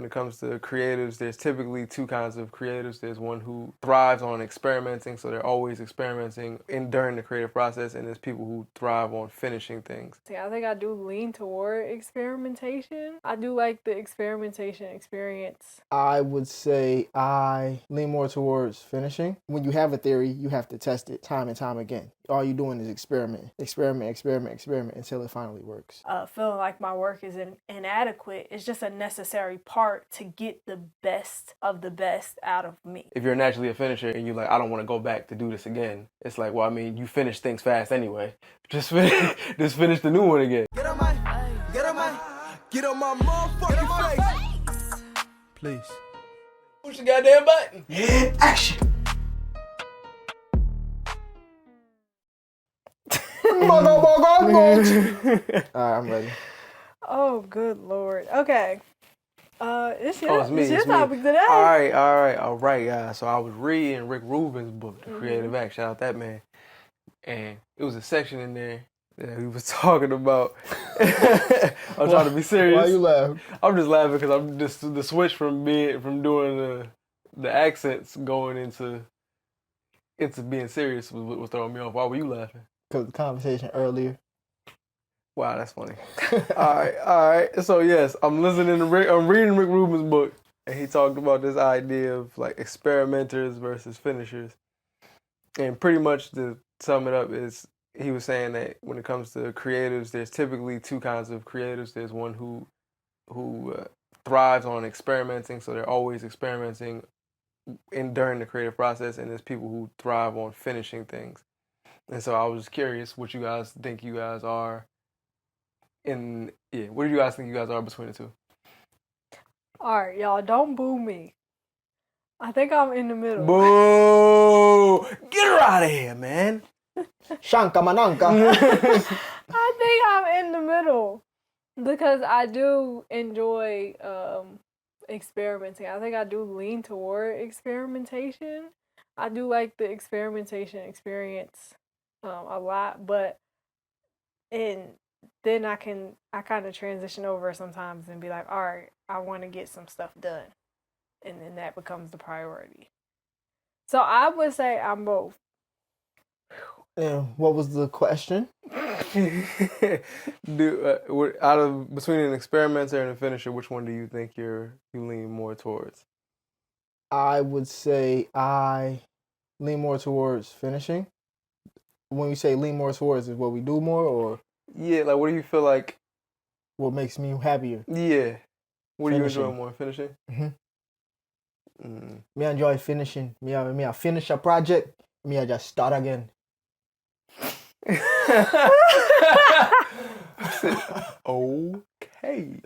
it comes to creatives, there's typically two kinds of creatives. There's one who thrives on experimenting, so they're always experimenting during the creative process, and there's people who thrive on finishing things. See, I think I do lean toward experimentation. I do like the experimentation experience. I would say I lean more towards finishing. When you have a theory, you have to test it time and time again. All you're doing is experiment until it finally works. Feeling like my work is inadequate is just a necessary part to get the best of the best out of me. If you're naturally a finisher and you're like, I don't want to go back to do this again, it's like, well, I mean, you finish things fast anyway. Just finish the new one again. Get on my motherfucking face. Please. Push the goddamn button. Action. Alright, I'm ready. Oh, good Lord. Okay. It's your It's topic me. today. All right, guys. So I was reading Rick Rubin's book, The Creative Act. Shout out that man. And it was a section in there that he was talking about. I'm trying to be serious. Why you laughing? I'm just laughing because I'm just the switch from doing the accents going into being serious was throwing me off. Why were you laughing? Because of the conversation earlier. Wow, that's funny. All right. So yes, I'm reading Rick Rubin's book, and he talked about this idea of like experimenters versus finishers. And pretty much to sum it up is he was saying that when it comes to creatives, there's typically two kinds of creatives. There's one who thrives on experimenting, so they're always experimenting during the creative process, and there's people who thrive on finishing things. And so I was just curious what you guys think you guys are what do you guys think you guys are between the two? All right, y'all, don't boo me. I think I'm in the middle. Boo! Get her out of here, man. Shanka mananka. I think I'm in the middle because I do enjoy experimenting. I think I do lean toward experimentation. I do like the experimentation experience a lot, then I kind of transition over sometimes and be like, all right, I want to get some stuff done. And then that becomes the priority. So I would say I'm both. And what was the question? Between an experimenter and a finisher, which one do you think you lean more towards? I would say I lean more towards finishing. When we say lean more towards, is what we do more, or yeah, like what do you feel like? What makes me happier? Yeah, what finishing. Do you enjoy more, finishing? Me enjoy finishing. Me I finish a project. Me I just start again. Okay.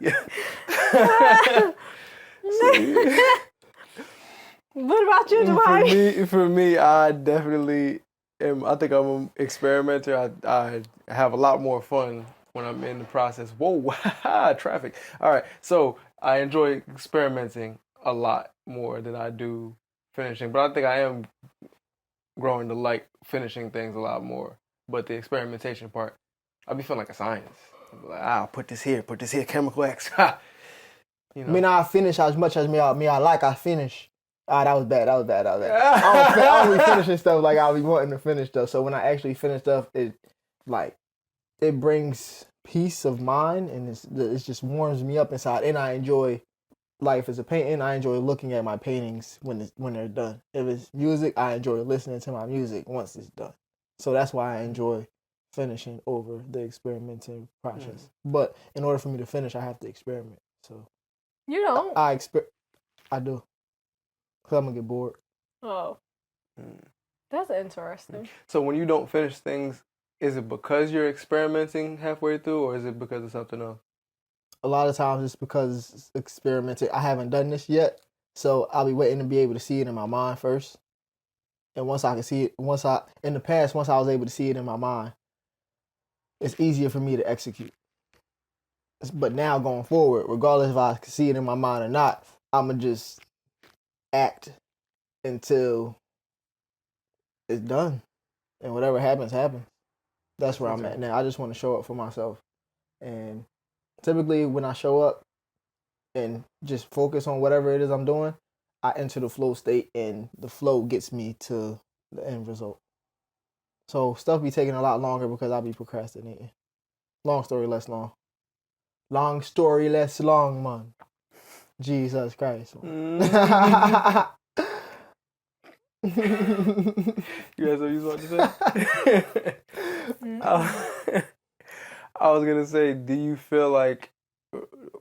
What about you, Dwight? For me, I definitely am. I think I'm an experimenter. I have a lot more fun when I'm in the process. Whoa, traffic. All right, so I enjoy experimenting a lot more than I do finishing, but I think I am growing to like finishing things a lot more. But the experimentation part, I be feeling like a scientist. Like, I'll put this here, chemical X. You know. Me I finish as much as me I like. I finish. That was bad. I don't be finishing stuff like I be wanting to finish stuff. So when I actually finish stuff, it brings peace of mind, and it just warms me up inside. And I enjoy life as a painting. I enjoy looking at my paintings when they're done. If it's music, I enjoy listening to my music once it's done. So that's why I enjoy finishing over the experimenting process. But in order for me to finish, I have to experiment. So you don't. I do. Because I'm going to get bored. Oh. That's interesting. So when you don't finish things, is it because you're experimenting halfway through, or is it because of something else? A lot of times it's because it's experimenting. I haven't done this yet, so I'll be waiting to be able to see it in my mind first. And once I can see it, once I was able to see it in my mind, it's easier for me to execute. But now going forward, regardless if I can see it in my mind or not, I'm going to just act until it's done. And whatever happens, happens. That's where I'm at now. I just want to show up for myself. And typically when I show up, and just focus on whatever it is I'm doing, I enter the flow state, and the flow gets me to the end result. So stuff be taking a lot longer because I be procrastinating. Long story less long. Long story less long, man. Jesus Christ. You got something you want to say? I was gonna say, do you feel like,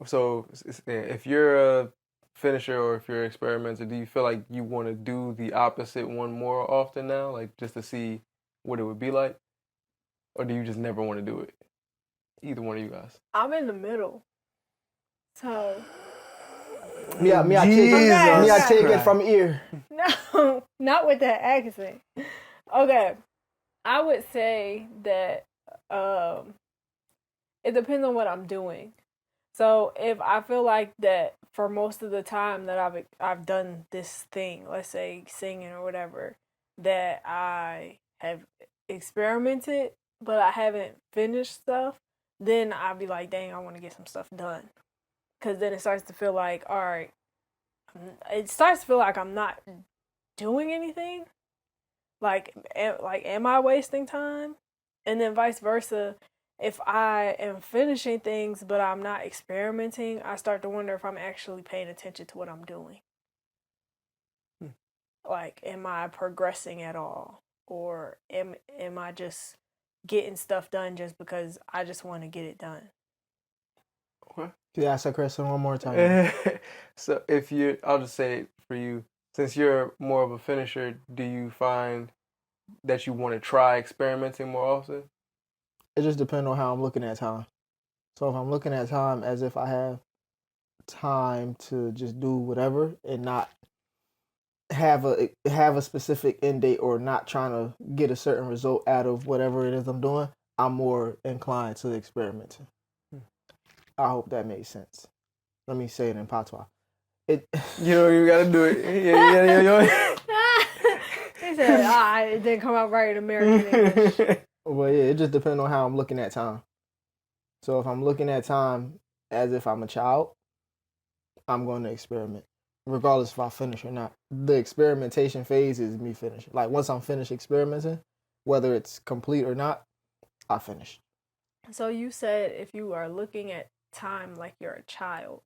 so if you're a finisher or if you're an experimenter, do you feel like you want to do the opposite one more often now, like just to see what it would be like, or do you just never want to do it? Either one of you guys. I'm in the middle. So I take it from ear. no, not with that accent. Okay, I would say that it depends on what I'm doing. So if I feel like that for most of the time that I've done this thing, let's say singing or whatever, that I have experimented, but I haven't finished stuff, then I'll be like, dang, I want to get some stuff done. Because then it starts to feel like, all right, it starts to feel like I'm not doing anything. Like, am I wasting time? And then vice versa. If I am finishing things, but I'm not experimenting, I start to wonder if I'm actually paying attention to what I'm doing. Like, am I progressing at all? Or am I just getting stuff done just because I just want to get it done? Okay. Can you ask that question one more time? So I'll just say it for you, since you're more of a finisher, do you find that you want to try experimenting more often? It just depends on how I'm looking at time. So if I'm looking at time as if I have time to just do whatever and not have a specific end date or not trying to get a certain result out of whatever it is I'm doing, I'm more inclined to experimenting. I hope that makes sense. Let me say it in patois. You don't even gotta do it. Yeah. He said, it didn't come out right in American English. Well, yeah, it just depends on how I'm looking at time. So if I'm looking at time as if I'm a child, I'm going to experiment, regardless if I finish or not. The experimentation phase is me finishing. Like, once I'm finished experimenting, whether it's complete or not, I finish. So you said if you are looking at time like you're a child,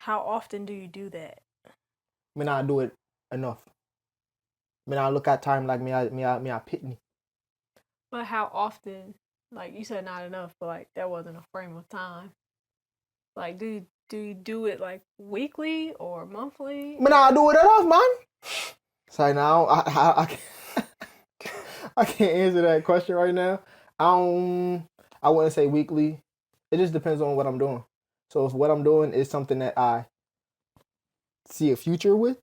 how often do you do that? I I do it enough. I look at time like me I pitney. But how often? Like you said, not enough, but like that wasn't a frame of time. Like, do you do it like weekly or monthly? I do it enough, man. Sorry, now I can't answer that question right now. I wouldn't say weekly. It just depends on what I'm doing. So if what I'm doing is something that I see a future with,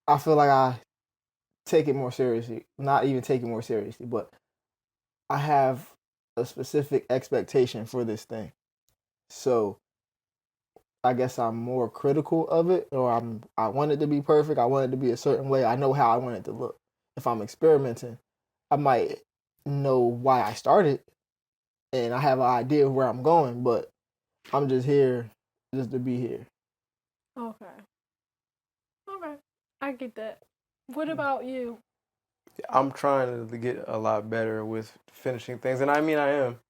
I feel like I take it more seriously. Not even take it more seriously, but I have a specific expectation for this thing. So I guess I'm more critical of it, or I want it to be perfect. I want it to be a certain way. I know how I want it to look. If I'm experimenting, I might know why I started, and I have an idea of where I'm going, but I'm just here just to be here. Okay, I get that. What about you? I'm trying to get a lot better with finishing things, and I mean I am.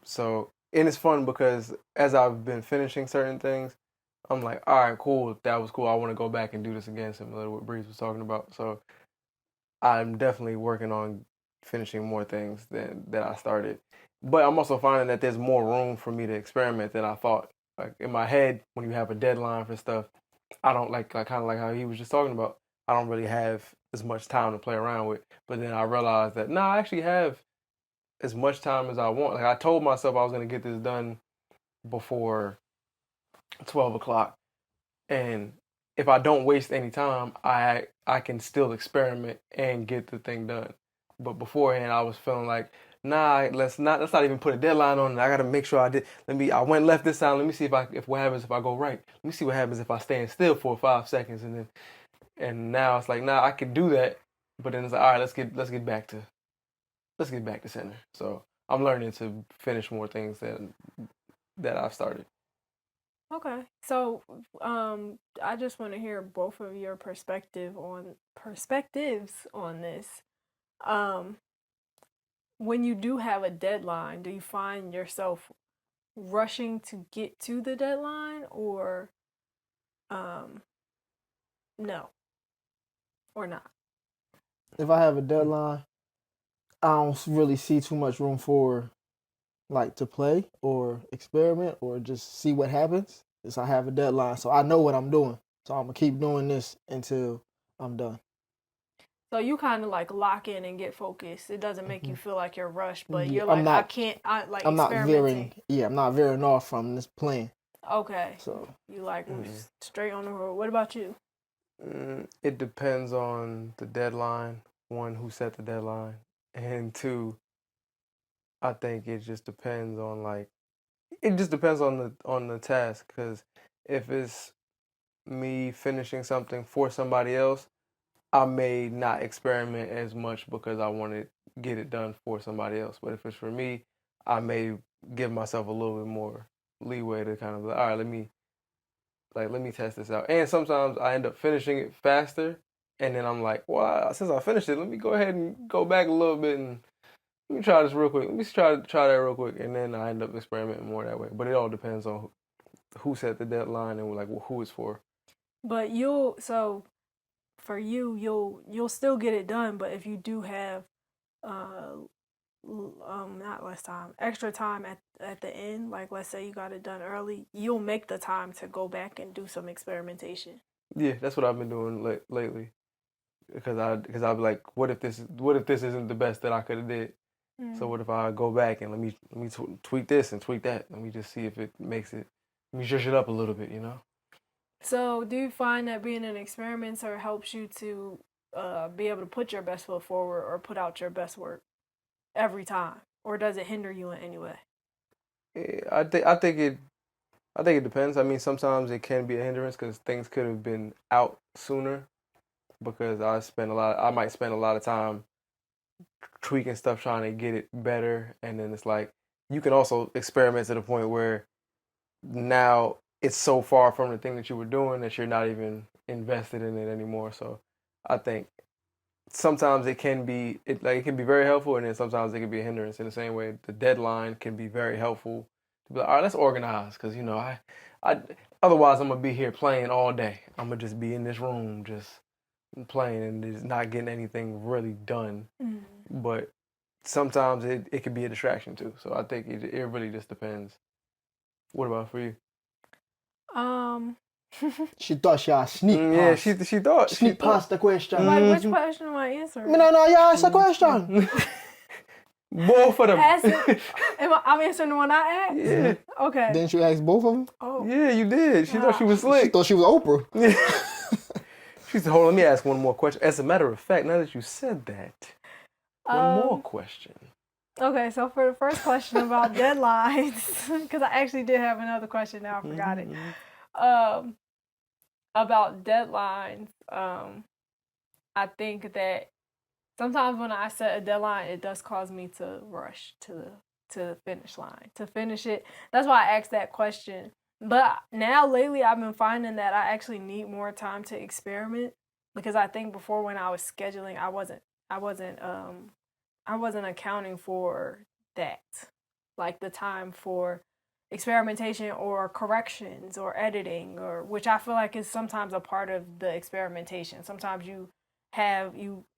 So, and it's fun because as I've been finishing certain things, I'm like, all right, cool, that was cool. I want to go back and do this again, similar to what Breeze was talking about. So, I'm definitely working on finishing more things that I started. But I'm also finding that there's more room for me to experiment than I thought. Like in my head, when you have a deadline for stuff, I don't like kind of like how he was just talking about. I don't really have as much time to play around with. But then I realized that I actually have as much time as I want. Like I told myself I was gonna get this done before 12 o'clock, and if I don't waste any time, I can still experiment and get the thing done. But beforehand, I was feeling like, let's not even put a deadline on it. I gotta make sure I did. I went left this time. Let me see if what happens if I go right. Let me see what happens if I stand still for 5 seconds, and now it's like, I can do that. But then it's like, all right, let's get back to center. So I'm learning to finish more things that I've started. Okay. So, I just want to hear both of your perspectives on this. Um, when you do have a deadline, do you find yourself rushing to get to the deadline, or um, no, or not? If I have a deadline, I don't really see too much room for like to play or experiment or just see what happens. Is I have a deadline, so I know what I'm doing. So I'm gonna keep doing this until I'm done. So you kind of like lock in and get focused. It doesn't make you feel like you're rushed, but Yeah, you're like, I can't, I like I'm not experimenting. veering. Yeah, I'm not veering off from this plan. Okay. So You like straight on the road. What about you? It depends on the deadline. One, who set the deadline, and two, I think it just depends on the task. Because if it's me finishing something for somebody else, I may not experiment as much because I want to get it done for somebody else. But if it's for me, I may give myself a little bit more leeway to kind of like, all right, let me test this out. And sometimes I end up finishing it faster, and then I'm like, well, since I finished it, let me go ahead and go back a little bit and let me try this real quick. Let me try that real quick, and then I end up experimenting more that way. But it all depends on who set the deadline and like who it's for. But for you, you'll still get it done. But if you do have uh not less time, extra time at the end, like let's say you got it done early, you'll make the time to go back and do some experimentation. Yeah, that's what I've been doing lately. Because I'll be like, what if this isn't the best that I could have did? So what if I go back and let me tweak this and tweak that? Let me just see if it makes it. Let me zhuzh it up a little bit, you know. So do you find that being an experimenter helps you to be able to put your best foot forward or put out your best work every time, or does it hinder you in any way? I think it depends. I mean, sometimes it can be a hindrance because things could have been out sooner because I might spend a lot of time tweaking stuff trying to get it better, and then it's like you can also experiment to the point where now it's so far from the thing that you were doing that you're not even invested in it anymore. So I think sometimes it can be very helpful, and then sometimes it can be a hindrance. In the same way, the deadline can be very helpful to be like, all right, let's organize, because I otherwise I'm gonna be here playing all day. I'm gonna just be in this room just playing and just not getting anything really done. But sometimes it can be a distraction too. So I think it really just depends. What about for you? she thought she had sneak Yeah, past. she thought Sneak past the question. Like, which question am I answering? No, yeah, it's a question. Both of them. I'm answering the one I asked? Yeah. Okay. Didn't you ask both of them? Oh. Yeah, you did. She thought she was slick. She thought she was Oprah. Yeah. She said, hold on, let me ask one more question. As a matter of fact, now that you said that, one more question. Okay, so for the first question about deadlines, because I actually did have another question, now I forgot it. About deadlines, I think that sometimes when I set a deadline, it does cause me to rush to the finish line, to finish it. That's why I asked that question. But now lately I've been finding that I actually need more time to experiment, because I think before, when I was scheduling, I wasn't accounting for that. Like the time for experimentation or corrections or editing, or which I feel like is sometimes a part of the experimentation. Sometimes you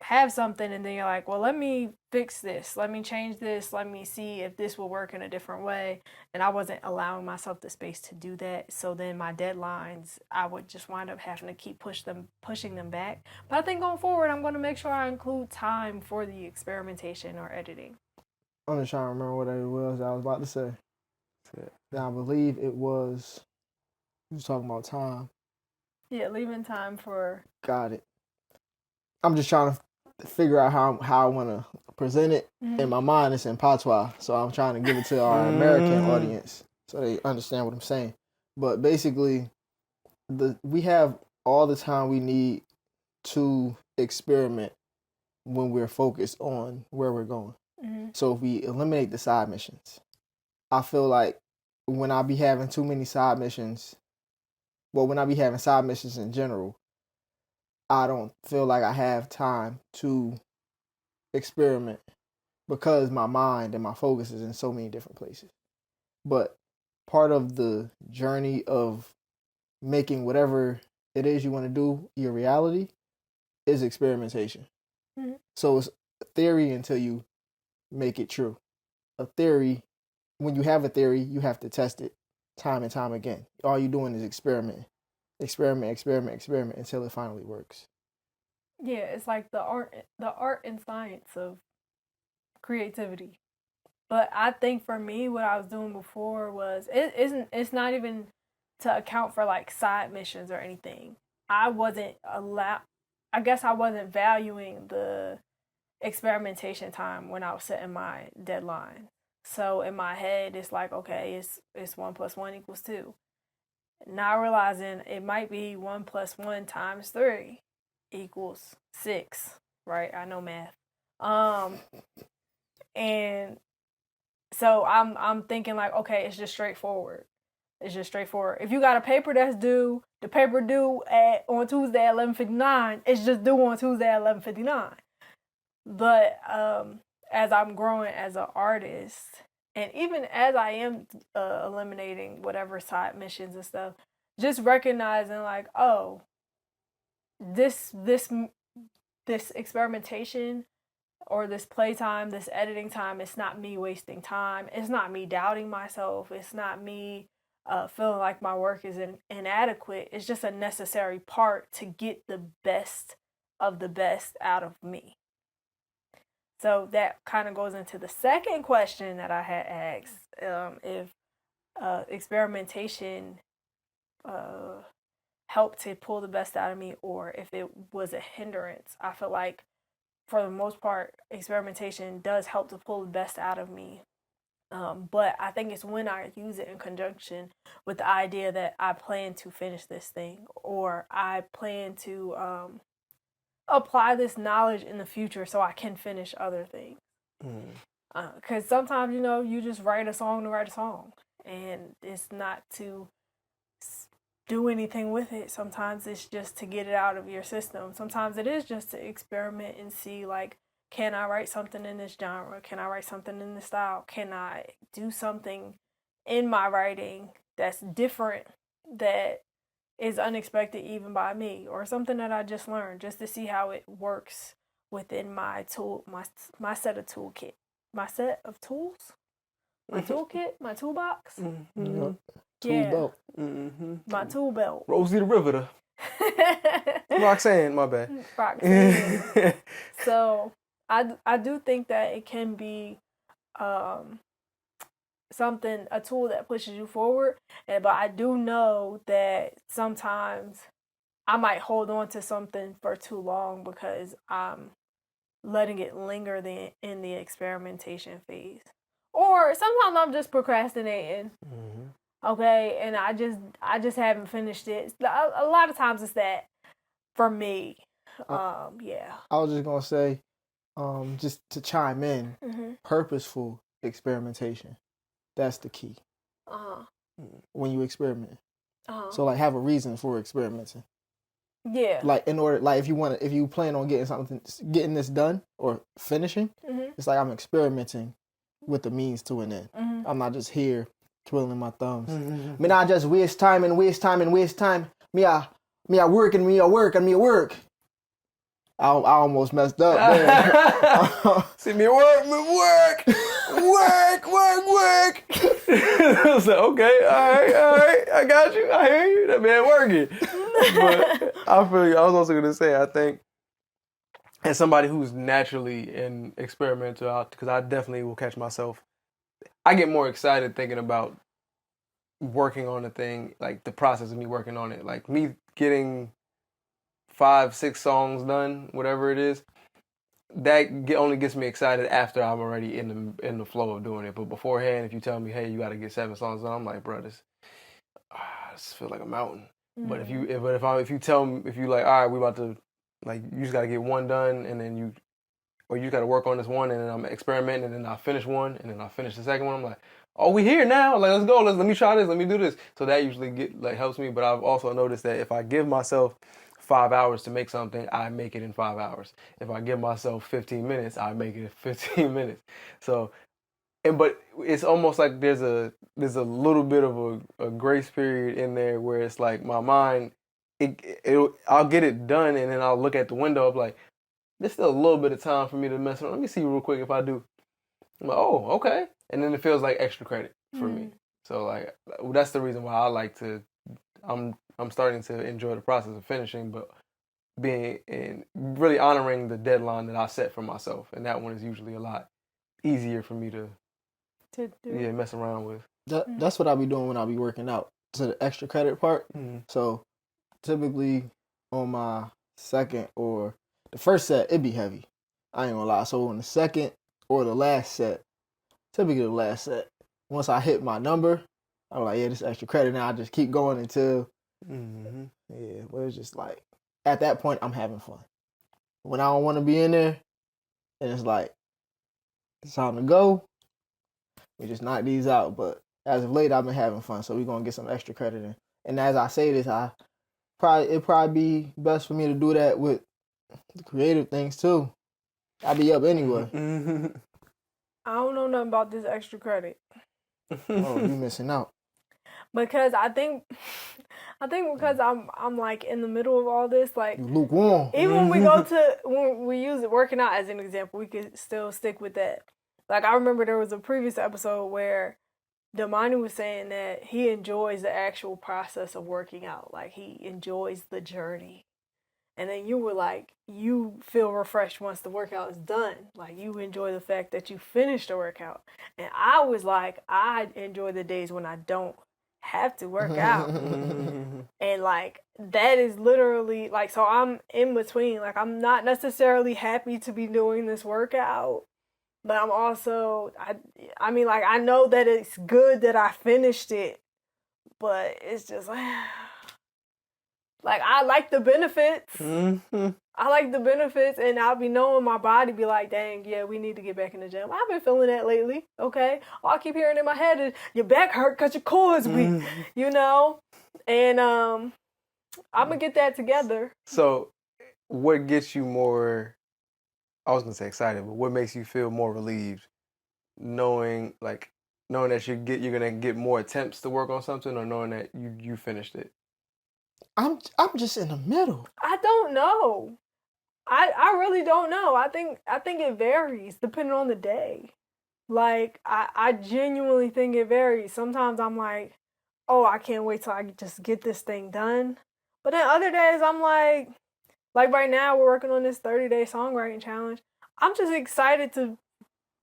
have something and then you're like, well, let me fix this, let me change this, let me see if this will work in a different way. And I wasn't allowing myself the space to do that. So then my deadlines, I would just wind up having to keep pushing them back. But I think going forward, I'm going to make sure I include time for the experimentation or editing. I'm just trying to remember what it was I was about to say. I believe it was, you was talking about time. Yeah, leaving time for... Got it. I'm just trying to figure out how I want to present it. In my mind, it's in patois, so I'm trying to give it to our American audience so they understand what I'm saying. But basically, we have all the time we need to experiment when we're focused on where we're going. So if we eliminate the side missions, I feel like when I be having too many side missions, well, when I be having side missions in general, I don't feel like I have time to experiment because my mind and my focus is in so many different places. But part of the journey of making whatever it is you want to do your reality is experimentation. Mm-hmm. So it's theory until you make it true. A theory, when you have a theory, you have to test it time and time again. All you're doing is experiment until it finally works. Yeah, it's like the art and science of creativity. But I think for me, what I was doing before was it's not even to account for like side missions or anything. I wasn't allowed. I guess I wasn't valuing the experimentation time when I was setting my deadline. So in my head, it's like, okay, it's 1 + 1 = 2. Now realizing it might be 1 + 1 × 3 = 6. Right? I know math. And so I'm thinking like, okay, it's just straightforward. It's just straightforward. If you got a paper that's due, the paper due on Tuesday at 11:59, it's just due on Tuesday at 11:59. But as I'm growing as an artist, and even as I am eliminating whatever side missions and stuff, just recognizing like, oh, this experimentation or this playtime, this editing time, it's not me wasting time. It's not me doubting myself. It's not me feeling like my work is inadequate. It's just a necessary part to get the best of the best out of me. So that kind of goes into the second question that I had asked, if experimentation helped to pull the best out of me or if it was a hindrance. I feel like for the most part, experimentation does help to pull the best out of me. But I think it's when I use it in conjunction with the idea that I plan to finish this thing or I plan to apply this knowledge in the future so I can finish other things. Because sometimes, you just write a song to write a song and it's not to do anything with it. Sometimes it's just to get it out of your system. Sometimes it is just to experiment and see, like, can I write something in this genre? Can I write something in this style? Can I do something in my writing that's different, that is unexpected even by me, or something that I just learned, just to see how it works within my set of toolkit, my set of tools, my toolkit, my toolbox. Mm-hmm. Yeah. Tool belt. Mm-hmm. My tool belt. Rosie the Riveter. Roxanne, my bad. Roxanne. So I do think that it can be something, a tool that pushes you forward. But I do know that sometimes I might hold on to something for too long because I'm letting it linger in the experimentation phase. Or sometimes I'm just procrastinating. Mm-hmm. Okay, and I just haven't finished it. A lot of times it's that for me. Yeah. I was just gonna say, just to chime in, purposeful experimentation. That's the key. When you experiment. So like have a reason for experimenting. Yeah. Like in order, like if you plan on getting this done or finishing, it's like I'm experimenting with the means to an end. I'm not just here twiddling my thumbs. Me not just waste time. Me I work and me I work. I almost messed up. See me work. I was like, okay, all right, I got you. I hear you. That man working. But I feel you. I was also gonna say, I think, as somebody who's naturally an experimenter, because I definitely will catch myself, I get more excited thinking about working on a thing, like the process of me working on it, like me getting 5-6 songs done, whatever it is. That only gets me excited after I'm already in the flow of doing it. But beforehand, if you tell me, hey, you got to get 7 songs done, I'm like, bro, this feels like a mountain. But if you tell me, if you like, all right, we about to, like, you just got to get one done, and then you just got to work on this one, and then I'm experimenting, and then I finish one, and then I finish the second one. I'm like, oh, we here now. Like, let's go. Let me try this. Let me do this. So that usually helps me. But I've also noticed that if I give myself 5 hours to make something, I make it in 5 hours. If I give myself 15 minutes, I make it in 15 minutes. So, but it's almost like there's a little bit of a grace period in there where it's like my mind, I'll get it done and then I'll look at the window. I'm like, there's still a little bit of time for me to mess around. Let me see real quick if I do. I'm like, oh, okay. And then it feels like extra credit for me. So like that's the reason why I like to. I'm starting to enjoy the process of finishing, but being and really honoring the deadline that I set for myself, and that one is usually a lot easier for me to do. Mess around with. That's what I be doing when I be working out. To the extra credit part. So typically on my second or the first set, it'd be heavy. I ain't gonna lie. So on the second or the last set, typically the last set, once I hit my number, I'm like, yeah, this extra credit now. I just keep going until, yeah, but it's just like, at that point, I'm having fun. When I don't want to be in there, and it's like, it's time to go, we just knock these out. But as of late, I've been having fun, so we're going to get some extra credit in. And as I say this, it'd probably be best for me to do that with the creative things, too. I'll be up anyway. I don't know nothing about this extra credit. Oh, you missing out. Because I think because I'm like in the middle of all this, like you lukewarm. Even when we use it working out as an example, we could still stick with that. Like I remember there was a previous episode where Damani was saying that he enjoys the actual process of working out. Like he enjoys the journey. And then you were like, you feel refreshed once the workout is done. Like you enjoy the fact that you finished the workout. And I was like, I enjoy the days when I don't have to work out. And like that is literally like, so I'm in between. Like I'm not necessarily happy to be doing this workout, but I'm also I mean like I know that it's good that I finished it, but it's just like I like the benefits. I like the benefits, and I'll be knowing my body be like, dang, yeah, we need to get back in the gym. I've been feeling that lately, okay? All I keep hearing in my head is, your back hurt because your core is weak, you know? And I'm going to get that together. So what gets you more, I was going to say excited, but what makes you feel more relieved? Knowing that you're going to get more attempts to work on something, or knowing that you finished it? I'm just in the middle. I don't know. I really don't know. I think it varies depending on the day. Like I genuinely think it varies. Sometimes I'm like, oh, I can't wait till I just get this thing done. But then other days I'm like right now we're working on this 30-day songwriting challenge. I'm just excited to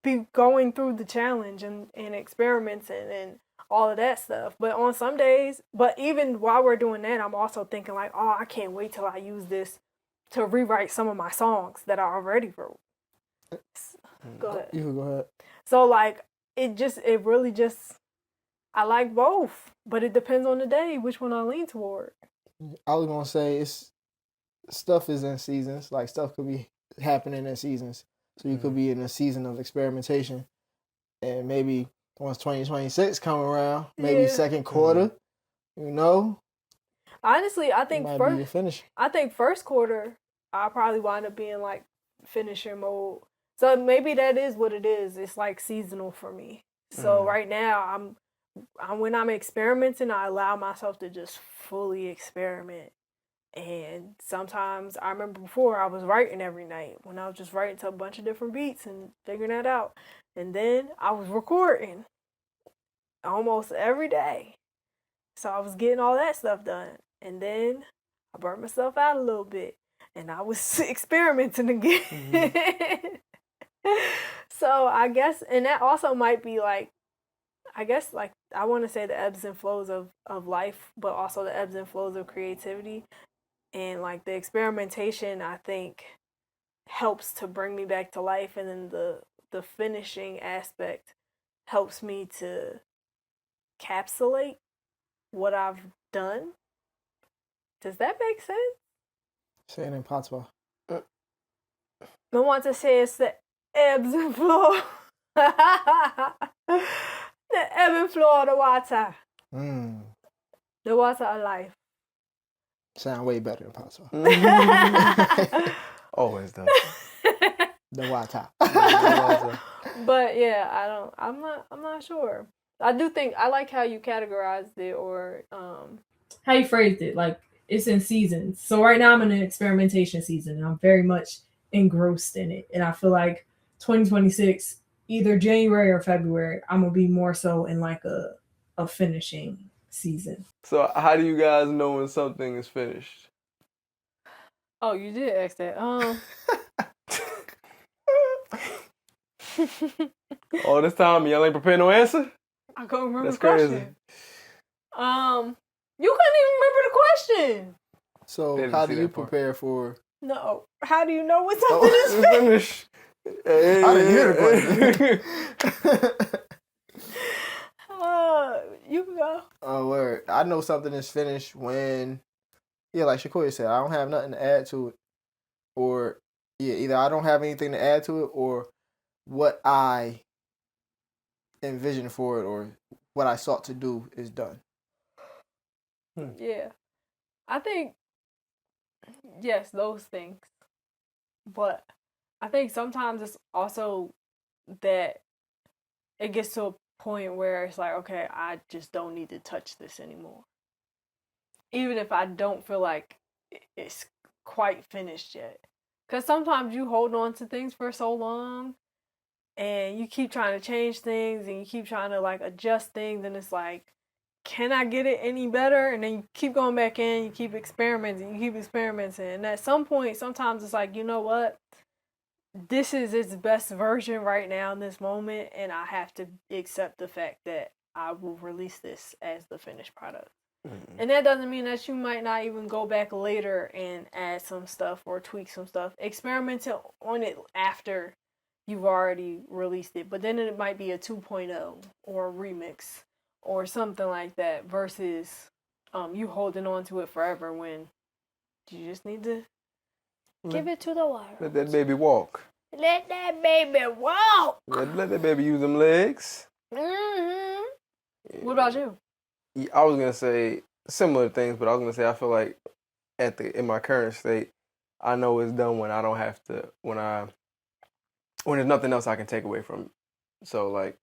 be going through the challenge and experimenting and all of that stuff. But on some days, but even while we're doing that, I'm also thinking like, oh, I can't wait till I use this to rewrite some of my songs that I already wrote. Go ahead. You can go ahead. So like, it really just, I like both, but it depends on the day, which one I lean toward. I was going to say stuff is in seasons. Like stuff could be happening in seasons. So you could be in a season of experimentation, and maybe once 2026 come around, maybe second quarter, you know. Honestly, I think first quarter, I'll probably wind up being like finisher mode. So maybe that is what it is. It's like seasonal for me. So right now, when I'm experimenting, I allow myself to just fully experiment. And sometimes I remember before I was writing every night when I was just writing to a bunch of different beats and figuring that out. And then I was recording almost every day. So I was getting all that stuff done. And then I burnt myself out a little bit and I was experimenting again. So I guess, and that also might be like, I guess like, I want to say the ebbs and flows of life, but also the ebbs and flows of creativity. And like the experimentation, I think, helps to bring me back to life. And then the finishing aspect helps me to encapsulate what I've done. Does that make sense? Say it in patois. I want to say it's the ebbs and flows. The ebb and flow of the water. Mm. The water of life. Sound way better than possible. Always does. The water. But yeah, I'm not sure. I do think I like how you categorized it, or how you phrased it. Like, it's in seasons. So right now I'm in an experimentation season, and I'm very much engrossed in it. And I feel like 2026, either January or February, I'm gonna be more so in like a finishing season. So how do you guys know when something is finished? Oh, you did ask that. All this time y'all ain't prepared no answer? I couldn't remember That's the question. crazy. You couldn't even remember the question. So Didn't how see do you that part. prepare for? No. How do you know when something is finished? Finish. I didn't hear the question. You can go. Oh, word. I know something is finished when, like Shakoya said, I don't have nothing to add to it. Or, either I don't have anything to add to it, or what I envisioned for it, or what I sought to do is done. Yeah. I think, yes, those things. But I think sometimes it's also that it gets to a point where it's like, okay, I just don't need to touch this anymore. Even if I don't feel like it's quite finished yet. Because sometimes you hold on to things for so long and you keep trying to change things and you keep trying to like adjust things, and it's like, can I get it any better? And then you keep going back in, you keep experimenting. And at some point, sometimes it's like, you know what? This is its best version right now in this moment, and I have to accept the fact that I will release this as the finished product. Mm-hmm. And that doesn't mean that you might not even go back later and add some stuff or tweak some stuff. Experiment on it after you've already released it, but then it might be a 2.0 or a remix or something like that, versus you holding on to it forever when you just need to give it to the wild. Let that baby walk. Let that baby walk. Let that baby use them legs. Mm-hmm. What about you? I was gonna say similar things, but I was gonna say I feel like in my current state, I know it's done when I don't have to, when there's nothing else I can take away from it. So like,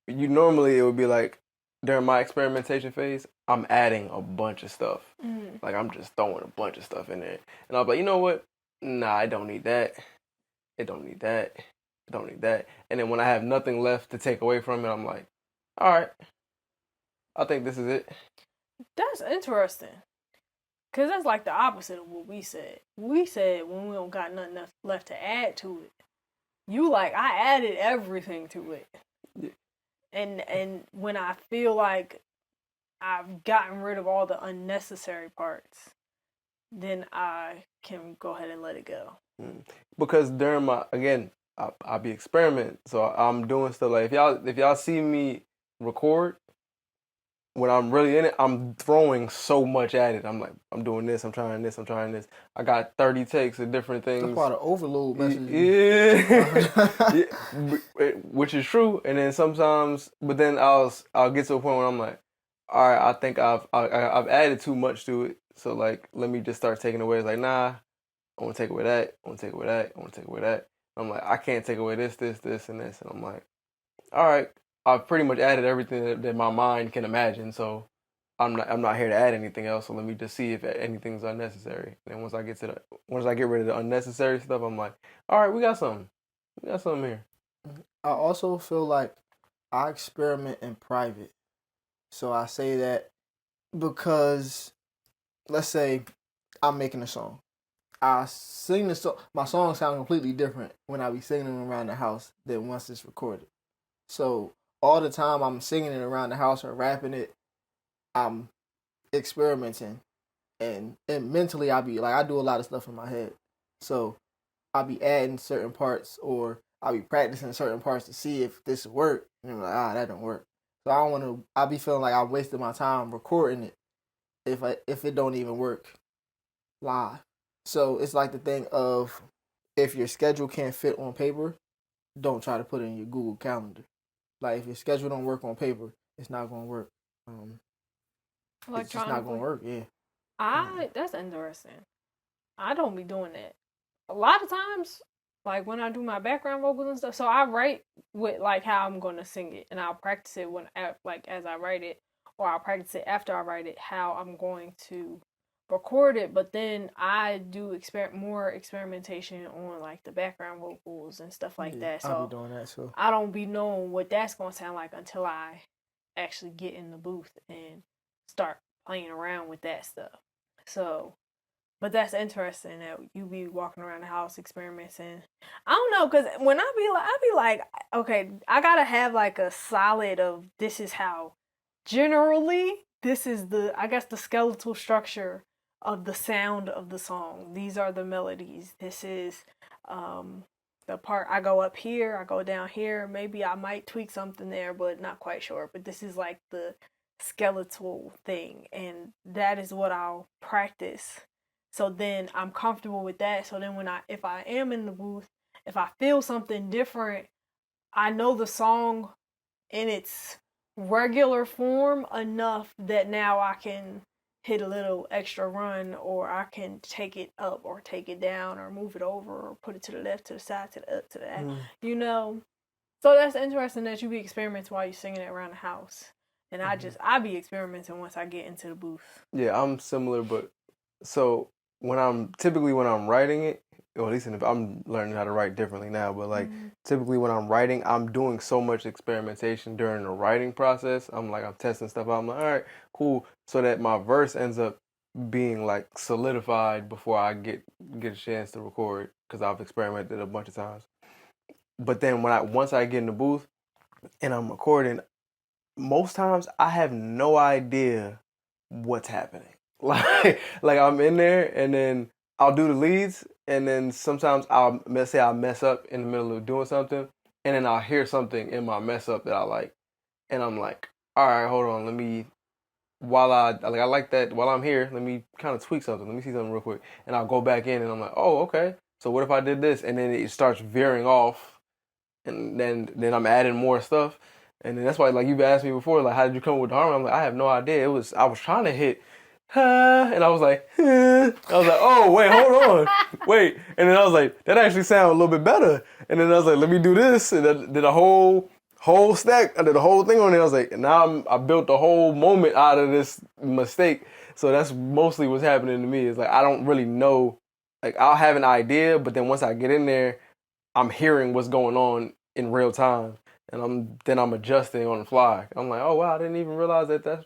normally it would be like during my experimentation phase, I'm adding a bunch of stuff. Mm. Like I'm just throwing a bunch of stuff in there, and I'm like, you know what? Nah, I don't need that. It don't need that. It don't need that. And then when I have nothing left to take away from it, I'm like, all right, I think this is it. That's interesting. Because that's like the opposite of what we said. We said when we don't got nothing left to add to it. You like, I added everything to it. Yeah. And when I feel like I've gotten rid of all the unnecessary parts, then I can go ahead and let it go. Because during I'll be experimenting, so I'm doing stuff like if y'all see me record, when I'm really in it, I'm throwing so much at it. I'm like, I'm doing this, I'm trying this. I got 30 takes of different things. That's why the overload message. Yeah, which is true. And then sometimes, but then I'll get to a point where I'm like, all right, I think I've added too much to it. So like, let me just start taking away. It's like, nah, I want to take away that. I want to take away that. I want to take away that. I'm like, I can't take away this, and this. And I'm like, all right, I've pretty much added everything that my mind can imagine. So I'm not here to add anything else. So let me just see if anything's unnecessary. And then once I get rid of the unnecessary stuff, I'm like, all right, we got something. We got something here. I also feel like I experiment in private. So I say that because, let's say I'm making a song. I sing the song. My songs sound completely different when I be singing them around the house than once it's recorded. So all the time I'm singing it around the house or rapping it, I'm experimenting, and mentally I be like, I do a lot of stuff in my head. So I'll be adding certain parts, or I'll be practicing certain parts to see if this work. And I'm like, that don't work. So I don't want to. I be feeling like I'm wasting my time recording it if it don't even work live. So it's like the thing of, if your schedule can't fit on paper, don't try to put it in your Google Calendar. Like if your schedule don't work on paper, it's not gonna work. It's just not gonna work. Yeah. That's interesting. I don't be doing that. A lot of times, like when I do my background vocals and stuff, so I write with like how I'm gonna sing it, and I'll practice it like as I write it, or I'll practice it after I write it, how I'm going to record it. But then I do more experimentation on like the background vocals and stuff like that. So I'll be doing that. So I don't be knowing what that's gonna sound like until I actually get in the booth and start playing around with that stuff. So, but that's interesting that you be walking around the house experimenting. I don't know, cause when I be like, okay, I gotta have like a solid of this is how. Generally, this is I guess the skeletal structure of the sound of the song. These are the melodies. This is the part I go up here, I go down here. Maybe I might tweak something there, but not quite sure. But this is like the skeletal thing, and that is what I'll practice. So then I'm comfortable with that. So then if I am in the booth, if I feel something different, I know the song in its regular form enough that now I can hit a little extra run, or I can take it up or take it down or move it over or put it to the left, to the side, to the up, to the that. So that's interesting that you be experimenting while you're singing it around the house. And I be experimenting once I get into the booth. Yeah, I'm similar, but so when I'm writing it, or at least if I'm learning how to write differently now, but like typically when I'm writing, I'm doing so much experimentation during the writing process. I'm testing stuff out. I'm like, all right, cool, so that my verse ends up being like solidified before I get a chance to record, because I've experimented a bunch of times. But then once I get in the booth and I'm recording, most times I have no idea what's happening. Like I'm in there and then I'll do the leads, and then sometimes I'll mess up in the middle of doing something, and then I'll hear something in my mess up that I like, and I'm like, all right, hold on, let me, I like that, while I'm here, let me kind of tweak something, let me see something real quick, and I'll go back in and I'm like, oh, okay, so what if I did this? And then it starts veering off, and then I'm adding more stuff. And then that's why, like, you've asked me before, like, how did you come up with the harmony? I'm like, I have no idea. I was trying to hit, and I was like, I was like, oh, wait, hold on, wait. And then I was like, that actually sounds a little bit better. And then I was like, let me do this. And then did a whole stack. I did the whole thing on it. I was like, now I built the whole moment out of this mistake. So that's mostly what's happening to me. Is like, I don't really know. Like, I'll have an idea, but then once I get in there, I'm hearing what's going on in real time. And I'm adjusting on the fly. I'm like, oh wow, I didn't even realize that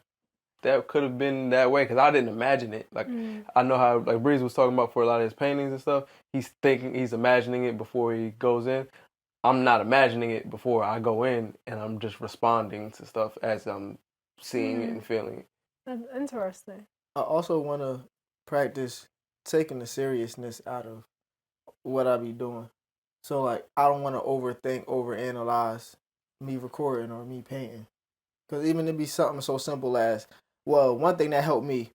could have been that way, because I didn't imagine it. Like I know how, like Breeze was talking about, for a lot of his paintings and stuff, he's imagining it before he goes in. I'm not imagining it before I go in, and I'm just responding to stuff as I'm seeing it and feeling it. That's interesting. I also want to practice taking the seriousness out of what I be doing. So like, I don't want to overanalyze me recording or me painting. Because even it be something so simple as, well, one thing that helped me,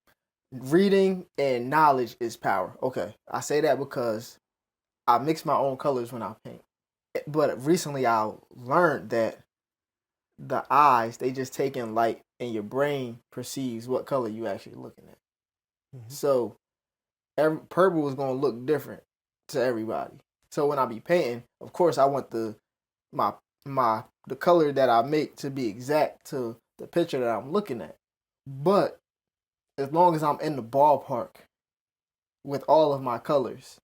reading and knowledge is power. Okay, I say that because I mix my own colors when I paint. But recently I learned that the eyes, they just take in light, and your brain perceives what color you actually looking at. So purple is going to look different to everybody. So when I be painting, of course I want the color that I make to be exact to the picture that I'm looking at. But as long as I'm in the ballpark with all of my colors,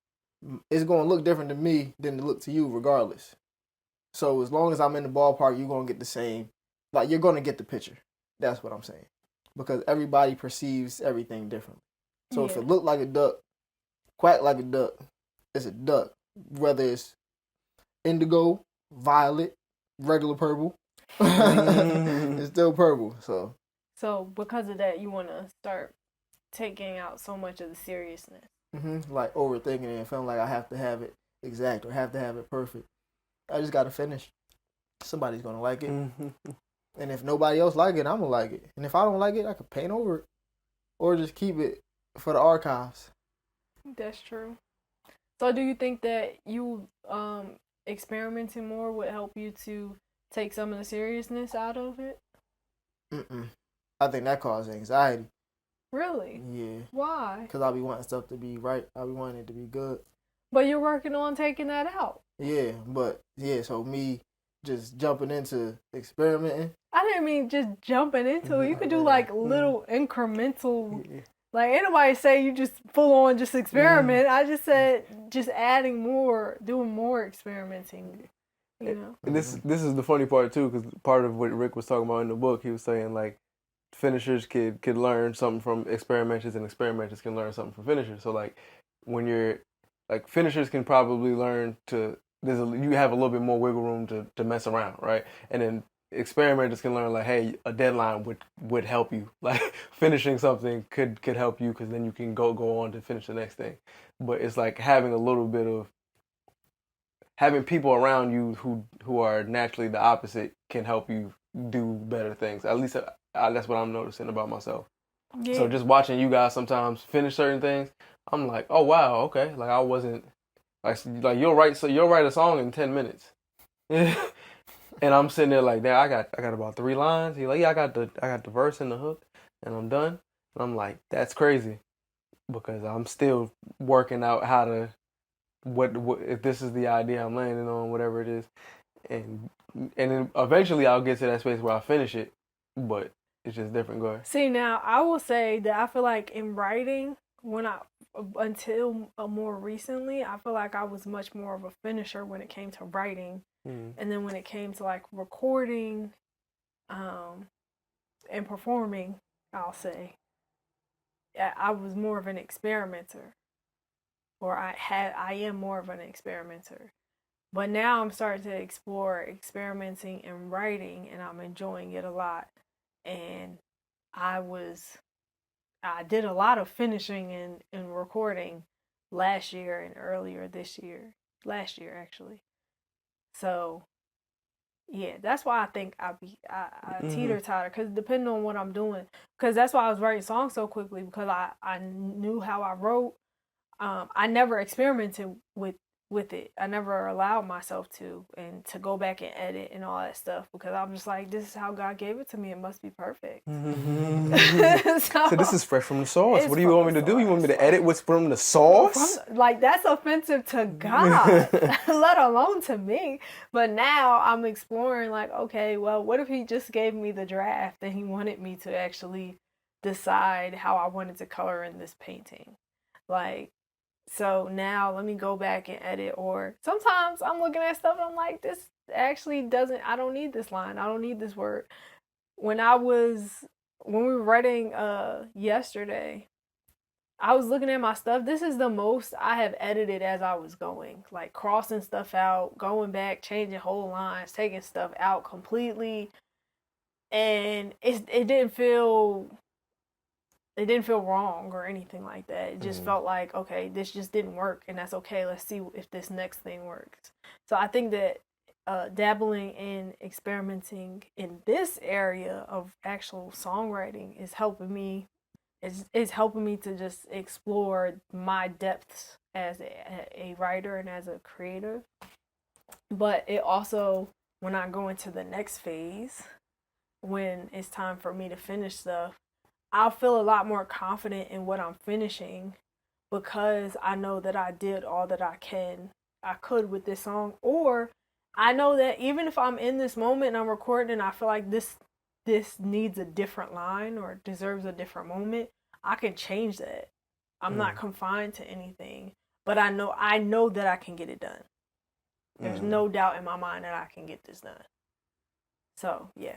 it's going to look different to me than to look to you regardless. So as long as I'm in the ballpark, you're going to get the same, like you're going to get the picture. That's what I'm saying. Because everybody perceives everything differently. So if it look like a duck, quack like a duck, it's a duck. Whether it's indigo, violet, regular purple, it's still purple. So because of that, you want to start taking out so much of the seriousness. Like overthinking it and feeling like I have to have it exact or have to have it perfect. I just got to finish. Somebody's going to like it. And if nobody else like it, I'm going to like it. And if I don't like it, I can paint over it or just keep it for the archives. That's true. So do you think that you experimenting more would help you to take some of the seriousness out of it? I think that causes anxiety. Really? Yeah. Why? Because I'll be wanting stuff to be right. I'll be wanting it to be good. But you're working on taking that out. Yeah, so me just jumping into experimenting. I didn't mean just jumping into it. You could do like little incremental. Like, ain't nobody say you just full on just experiment. I just said just adding more, doing more experimenting. You know. And this is the funny part too, because part of what Rick was talking about in the book, he was saying like finishers could learn something from experimenters, and experimenters can learn something from finishers. So like when you're like finishers can probably learn to you have a little bit more wiggle room to mess around, right? And then experimenters can learn like, hey, a deadline would help you. Like finishing something could help you, because then you can go on to finish the next thing. But it's like having a little bit of having people around you who are naturally the opposite can help you do better things. At least that's what I'm noticing about myself. Yeah. So just watching you guys sometimes finish certain things, I'm like, oh wow, okay. Like I wasn't like you'll write a song in 10 minutes, and I'm sitting there like, damn, I got about 3 lines. He's like, yeah, I got the verse and the hook, and I'm done. And I'm like, that's crazy, because I'm still working out how to what if this is the idea I'm landing on, whatever it is, and then eventually I'll get to that space where I finish it, but it's just different. Go ahead. See, now I will say that I feel like in writing, until more recently, I feel like I was much more of a finisher when it came to writing, and then when it came to like recording, and performing, I'll say, I was more of an experimenter, or I am more of an experimenter. But now I'm starting to explore experimenting and writing, and I'm enjoying it a lot. And I did a lot of finishing and recording last year and earlier this year. Last year, actually. So, yeah, that's why I think I teeter-totter, because depending on what I'm doing. Because that's why I was writing songs so quickly, because I knew how I wrote. I never experimented with it. I never allowed myself to go back and edit and all that stuff, because I'm just like, this is how God gave it to me. It must be perfect. So this is fresh from the source. What do you want me to do? You want me to edit what's from the source? Like, that's offensive to God, let alone to me. But now I'm exploring like, okay, well, what if he just gave me the draft and he wanted me to actually decide how I wanted to color in this painting? Like, so now let me go back and edit. Or sometimes I'm looking at stuff and I'm like, this actually I don't need this line. I don't need this word. When we were writing yesterday, I was looking at my stuff. This is the most I have edited as I was going. Like crossing stuff out, going back, changing whole lines, taking stuff out completely. And it didn't feel wrong or anything like that. It just felt like, okay, this just didn't work, and that's okay. Let's see if this next thing works. So I think that dabbling in experimenting in this area of actual songwriting is helping me. Is helping me to just explore my depths as a writer and as a creative. But it also, when I go into the next phase, when it's time for me to finish stuff, I'll feel a lot more confident in what I'm finishing, because I know that I did all that I could with this song. Or I know that even if I'm in this moment and I'm recording and I feel like this needs a different line or deserves a different moment, I can change that. I'm not confined to anything, but I know that I can get it done. There's no doubt in my mind that I can get this done. So, yeah.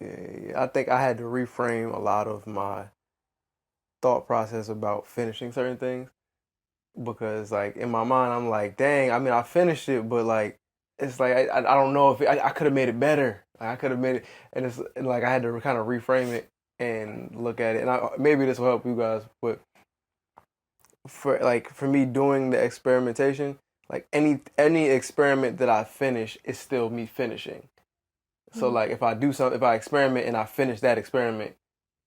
Yeah, I think I had to reframe a lot of my thought process about finishing certain things, because like in my mind I'm like, dang, I mean I finished it, but like it's like I don't know if I could have made it better. Like, I could have made it, and it's like I had to kind of reframe it and look at it, and maybe this will help you guys. But for me doing the experimentation, like any experiment that I finish is still me finishing. So like if I do something, if I experiment and I finish that experiment,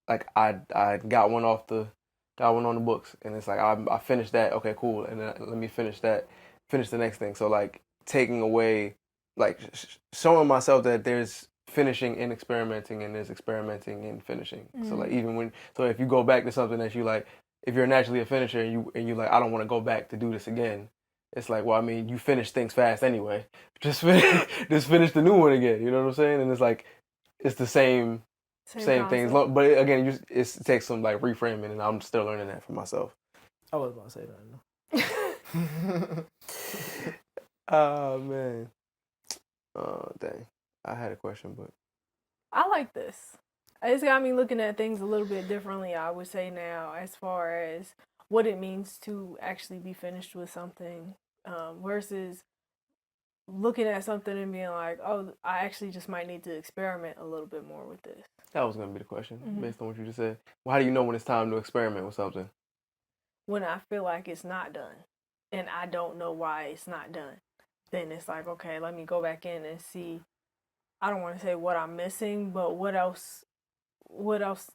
like I got one on the books, and it's like I finished that. Okay, cool, and then let me finish the next thing. So like taking away like showing myself that there's finishing and experimenting, and there's experimenting and finishing. So like so if you go back to something that you like, if you're naturally a finisher and you like, I don't want to go back to do this again. It's like, well, I mean, you finish things fast anyway. Just finish the new one again. You know what I'm saying? And it's like, it's the same things. But again, it takes some like reframing, and I'm still learning that for myself. I was about to say that. No. Oh man. Oh dang. I had a question, but I like this. It's got me looking at things a little bit differently, I would say now, as far as what it means to actually be finished with something, versus looking at something and being like, oh, I actually just might need to experiment a little bit more with this. that was gonna be the question based on what you just said. Well, how do you know when it's time to experiment with something? When I feel like it's not done, and I don't know why it's not done, then it's like, okay, let me go back in and see. I don't want to say what I'm missing, but what else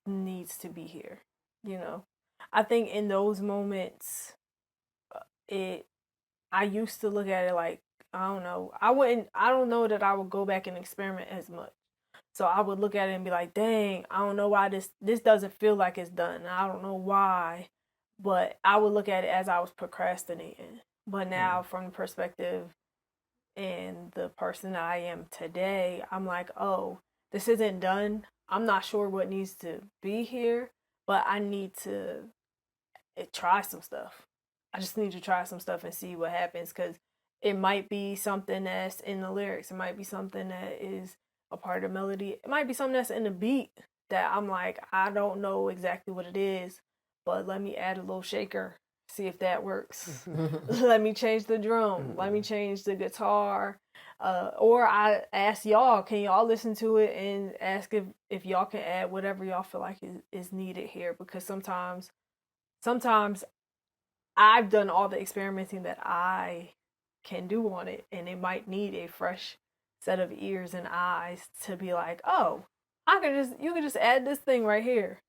needs to be here, you know? I think in those moments, I used to look at it like, I don't know, I don't know that I would go back and experiment as much. So I would look at it and be like, dang, I don't know why this doesn't feel like it's done. I don't know why, but I would look at it as I was procrastinating. But now from the perspective and the person that I am today, I'm like, oh, this isn't done. I'm not sure what needs to be here, but I need to try some stuff. I just need to try some stuff and see what happens, because it might be something that's in the lyrics. It might be something that is a part of the melody. It might be something that's in the beat that I'm like, I don't know exactly what it is, but let me add a little shaker, see if that works. Let me change the drum. Let me change the guitar. Or I ask y'all, can y'all listen to it and ask if y'all can add whatever y'all feel like is needed here, because sometimes I've done all the experimenting that I can do on it, and it might need a fresh set of ears and eyes to be like, oh, you could just add this thing right here,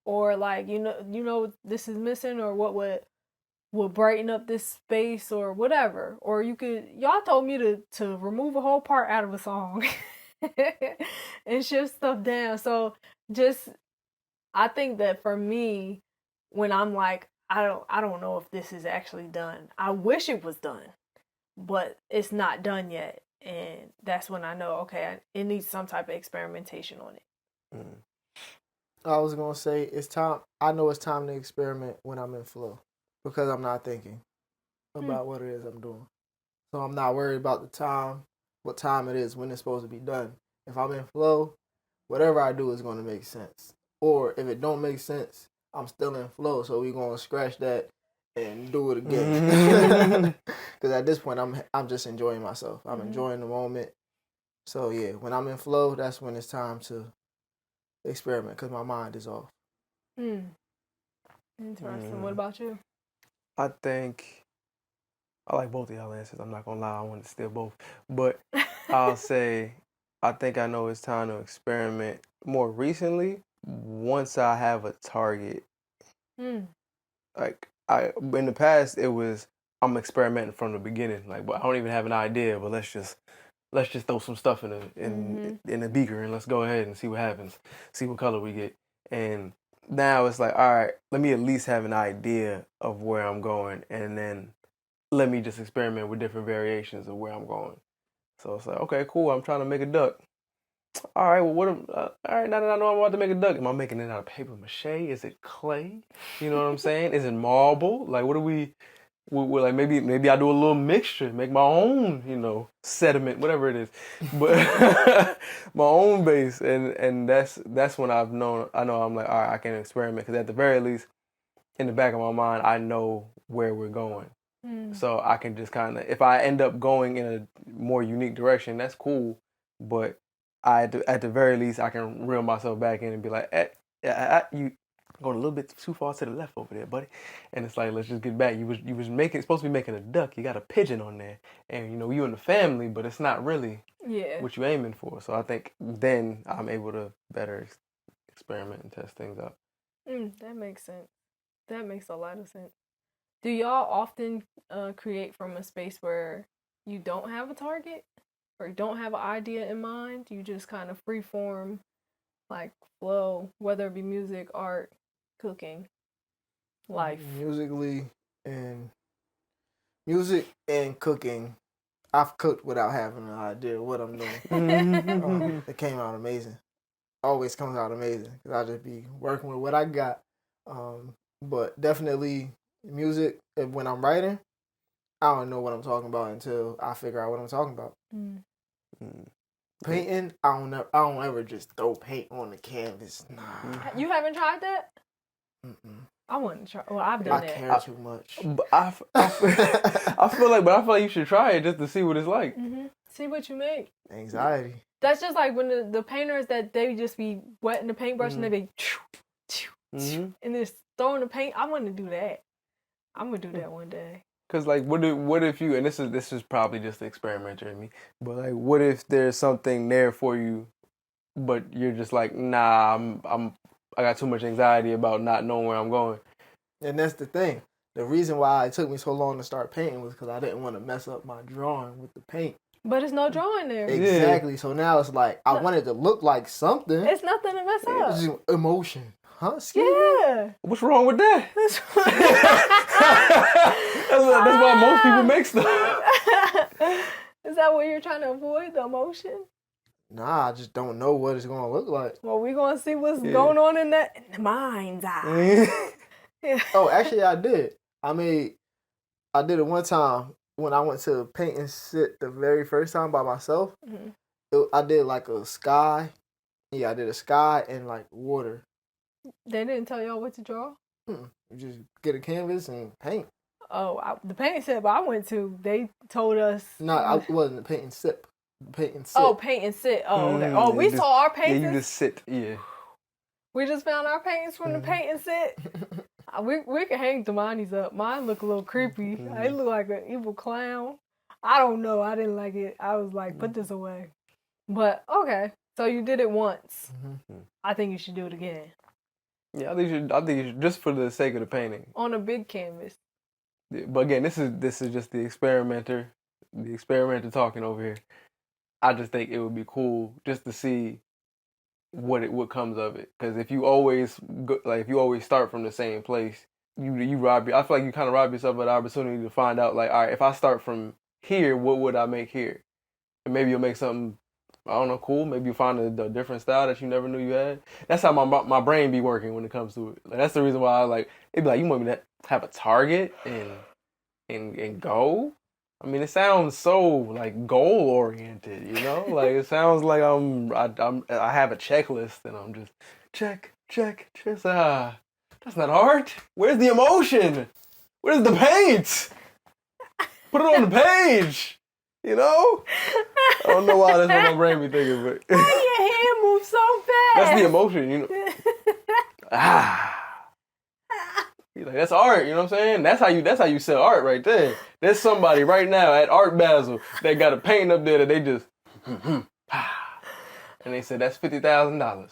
or like, you know this is missing, or what would brighten up this space, or whatever. Or y'all told me to remove a whole part out of a song and shift stuff down. So I think that for me, when I'm like, I don't know if this is actually done. I wish it was done, but it's not done yet. And that's when I know, okay, it needs some type of experimentation on it. I was gonna say it's time. I know it's time to experiment when I'm in flow, because I'm not thinking about what it is I'm doing. So I'm not worried about the time, what time it is, when it's supposed to be done. If I'm in flow, whatever I do is gonna make sense. Or if it don't make sense, I'm still in flow, so we're gonna scratch that and do it again. Because at this point, I'm just enjoying myself. I'm enjoying the moment. So yeah, when I'm in flow, that's when it's time to experiment, because my mind is off. Interesting. What about you? I think I like both of y'all answers. I'm not gonna lie, I want to steal both, but I'll say I think I know it's time to experiment more recently. Once I have a target, like in the past it was I'm experimenting from the beginning. Like, but I don't even have an idea, but let's just throw some stuff in a beaker and let's go ahead and see what happens, see what color we get. And now it's like, all right, let me at least have an idea of where I'm going, and then let me just experiment with different variations of where I'm going. So it's like, okay, cool, I'm trying to make a duck. All right, well, all right, now that I know I'm about to make a duck, am I making it out of paper mache? Is it clay? You know what I'm saying? Is it marble? Like, what do we're like, maybe I do a little mixture, make my own, sediment, whatever it is, but my own base, and that's when I know I'm like, all right, I can experiment, because at the very least, in the back of my mind, I know where we're going, so I can just kind of, if I end up going in a more unique direction, that's cool, but at the very least, I can reel myself back in and be like, you going a little bit too far to the left over there, buddy. And it's like, let's just get back. You was supposed to be making a duck. You got a pigeon on there, and you in the family, but it's not really what you aiming for. So I think then I'm able to better experiment and test things out. That makes sense. That makes a lot of sense. Do y'all often create from a space where you don't have a target? or don't have an idea in mind, you just kind of freeform, like flow, whether it be music, art, cooking, life. Music and cooking. I've cooked without having an idea of what I'm doing. It came out amazing. Always comes out amazing because I just be working with what I got. But definitely music. When I'm writing, I don't know what I'm talking about until I figure out what I'm talking about. Painting, I don't ever just throw paint on the canvas. Nah. You haven't tried that? I want to try. Well, I've done that. I care too much. But I feel like you should try it just to see what it's like. See what you make. Anxiety. That's just like when the painters that they just be wetting the paintbrush and they be and just throwing the paint. I want to do that. I'm gonna do that one day. Cause like, what if you, and this is probably just the experimenter in me, but like, what if there's something there for you, but you're just like, nah, I got too much anxiety about not knowing where I'm going. And that's the thing. The reason why it took me so long to start painting was because I didn't want to mess up my drawing with the paint. But it's no drawing there. Exactly. So now it's like, I want it to look like something. It's nothing to mess up. It's just emotion. Huh? Excuse me? What's wrong with that? That's why most people make stuff. Is that what you're trying to avoid, the emotion? Nah, I just don't know what it's going to look like. Well, we're going to see what's going on in the mind's eye. Oh, actually, I did. I did it one time when I went to paint and sit the very first time by myself. I did like a sky. Yeah, I did a sky and like water. They didn't tell y'all what to draw? You just get a canvas and paint. Oh, the paint set I went to, they told us. No, I wasn't a paint and sip. Paint and sit. Oh, paint and sit. Oh, okay. Oh, we saw our paintings. Yeah, you just sit. Yeah. We just found our paintings from the paint and sit. We can hang the mine's up. Mine look a little creepy. They look like an evil clown. I don't know. I didn't like it. I was like, put this away. But okay, so you did it once. I think you should do it again. Yeah, I think you should just for the sake of the painting. On a big canvas. Yeah, but again, this is just the experimenter talking over here. I just think it would be cool just to see what comes of it. Because if you always start from the same place, you rob you. I feel like you kind of rob yourself of the opportunity to find out, like, all right, if I start from here, what would I make here? And maybe you'll make something, I don't know, cool. Maybe you'll find a different style that you never knew you had. That's how my brain be working when it comes to it. Like, that's the reason why it'd be like, you want me to have a target and go? I mean, it sounds so like goal oriented, you know. Like it sounds like I have a checklist and I'm just check. That's not art. Where's the emotion? Where's the paint? Put it on the page. You know. I don't know why that's what my brain be thinking, but why your hand moves so fast? That's the emotion, you know. He's like, that's art, you know what I'm saying? That's how you sell art right there. There's somebody right now at Art Basel that got a painting up there that they just and they said that's $50,000.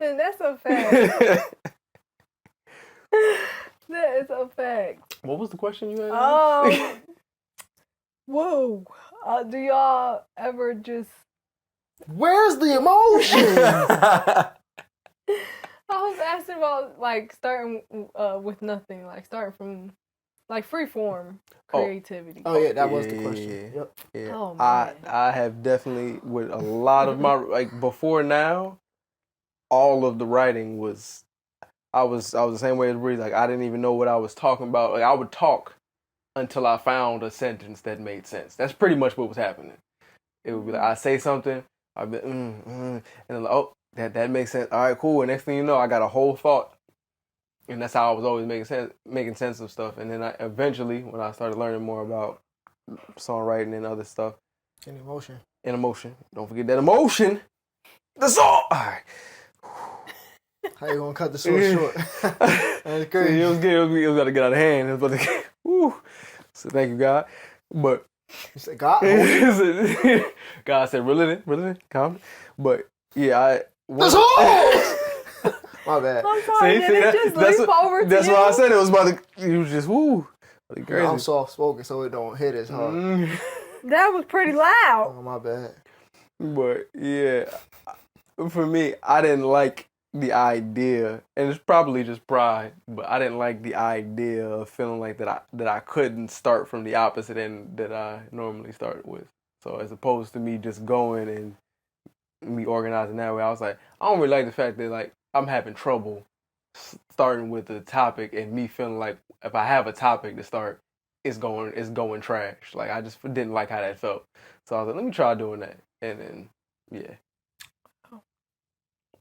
And that's a fact. That is a fact. What was the question you had? Whoa. Do y'all ever just where's the emotion? I was asking about like starting with nothing, like starting from like freeform creativity. Oh yeah, that was the question. Yeah. Yep. Yeah. Oh, man. I have definitely with a lot of my like before now, all of the writing was I was the same way as Bree. Like I didn't even know what I was talking about. Like I would talk until I found a sentence that made sense. That's pretty much what was happening. It would be like I say something, I'd be and then like, that makes sense. All right, cool. And next thing you know, I got a whole thought, and that's how I was always making sense of stuff. And then eventually, when I started learning more about songwriting and other stuff, and emotion. Don't forget that emotion. The song. All right. How you gonna cut the story short? That's crazy. It was good. It was about to get out of hand. It was about to. Woo. So thank you, God. But you said God. God said, "Reel it in, calm." But yeah, the song. My bad. I'm sorry. Did it just leap over to That's you? why I said it was about to. You was just woo. Like crazy. I'm soft spoken, so it don't hit as hard. That was pretty loud. Oh, my bad. But yeah, for me, I didn't like the idea, and it's probably just pride, but I didn't like the idea of feeling like that I couldn't start from the opposite end that I normally start with. So as opposed to me just going and me organizing that way, I was like, I don't really like the fact that like I'm having trouble starting with the topic and me feeling like if I have a topic to start, it's going trash. Like I just didn't like how that felt. So I was like, let me try doing that, and then yeah.